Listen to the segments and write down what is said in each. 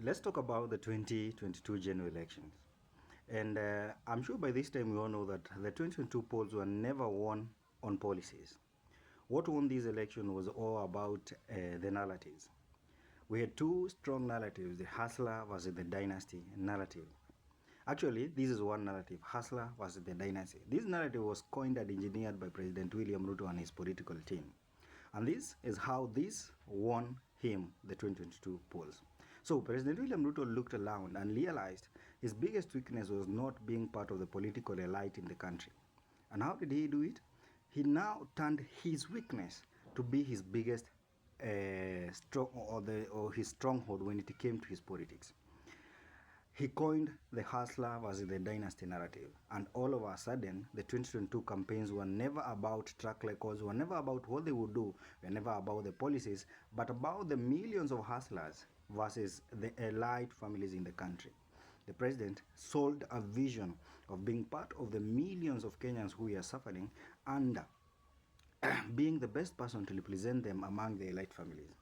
Let's talk about the 2022 general elections. And I'm sure by this time we all know that the 2022 polls were never won on policies. What won this election was all about the narratives. We had two strong narratives, the hustler versus the dynasty narrative. Actually, this is one narrative, hustler versus the dynasty. This narrative was coined and engineered by President William Ruto and his political team. And this is how this won him the 2022 polls. So President William Ruto looked around and realized his biggest weakness was not being part of the political elite in the country. And how did he do it? He now turned his weakness to be his biggest his stronghold when it came to his politics. He coined the hustler versus the dynasty narrative, and all of a sudden, the 2022 campaigns were never about track records, were never about what they would do, were never about the policies, but about the millions of hustlers versus the elite families in the country. The president sold a vision of being part of the millions of Kenyans who are suffering and being the best person to represent them among the elite families.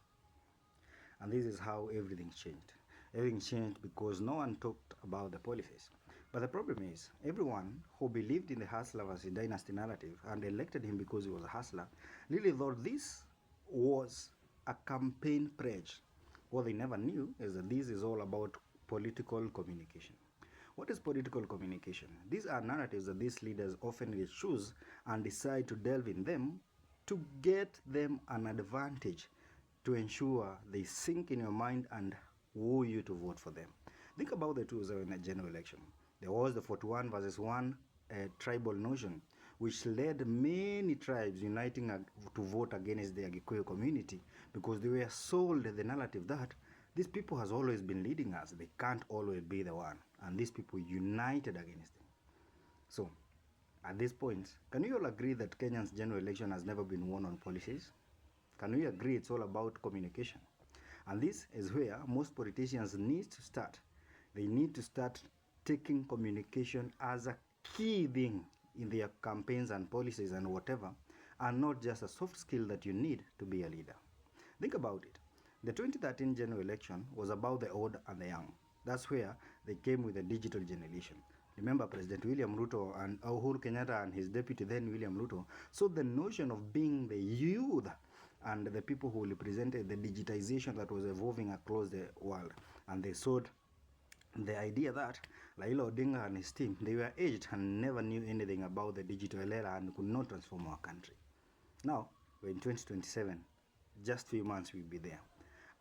And this is how everything changed. Everything changed because no one talked about the policies. But the problem is, everyone who believed in the hustler versus dynasty narrative and elected him because he was a hustler really thought this was a campaign pledge. What they never knew is that this is all about political communication. What is political communication? These are narratives that these leaders often choose and decide to delve in them to get them an advantage, to ensure they sink in your mind and woo you to vote for them. Think about the 2007 general election. There was the 41 versus 1 tribal notion, which led many tribes uniting to vote against the Gikuyu community because they were sold the narrative that these people has always been leading us. They can't always be the one. And these people united against them. So, at this point, can we all agree that Kenya's general election has never been won on policies? Can we agree it's all about communication? And this is where most politicians need to start. They need to start taking communication as a key thing in their campaigns and policies and whatever, and not just a soft skill that you need to be a leader. Think about it. The 2013 general election was about the old and the young. That's where they came with the digital generation. Remember, President William Ruto and Uhuru Kenyatta and his deputy then William Ruto saw the notion of being the youth and the people who represented the digitization that was evolving across the world. And they saw the idea that Raila Odinga and his team, they were aged and never knew anything about the digital era and could not transform our country. Now, we're in 2027, just few months we'll be there.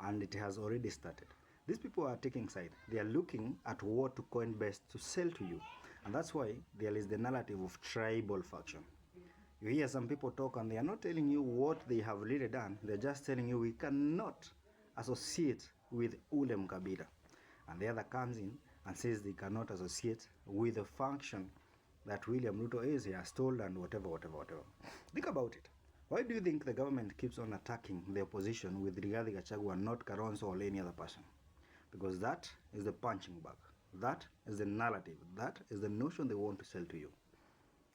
And it has already started. These people are taking side. They are looking at what to coin best to sell to you. And that's why there is the narrative of tribal faction. You hear some people talk and they are not telling you what they have really done. They're just telling you we cannot associate with Ulem Kabila. And the other comes in and says they cannot associate with the function that William Ruto is. He has told and whatever. Think about it. Why do you think the government keeps on attacking the opposition with Rigathi Gachagua and not Kalonzo or any other person? Because that is the punching bag. That is the narrative. That is the notion they want to sell to you.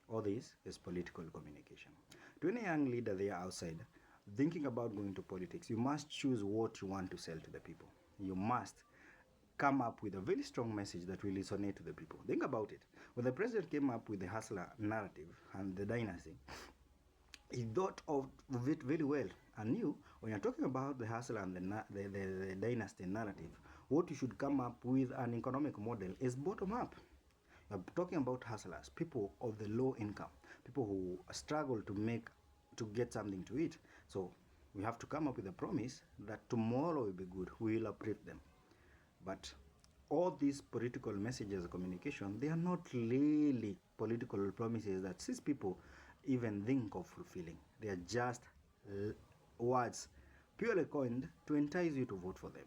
All this is political communication. To any young leader there outside thinking about going to politics, you must choose what you want to sell to the people. You must come up with a very strong message that will resonate to the people. Think about it. When the president came up with the hustler narrative and the dynasty, he thought of it very well and knew when you're talking about the hustle and the dynasty narrative, what you should come up with an economic model is bottom up. You're talking about hustlers, people of the low income, people who struggle to get something to eat. So we have to come up with a promise that tomorrow will be good. We will uplift them. But all these political messages of communication, they are not really political promises that these people even think of fulfilling. They are just words purely coined to entice you to vote for them.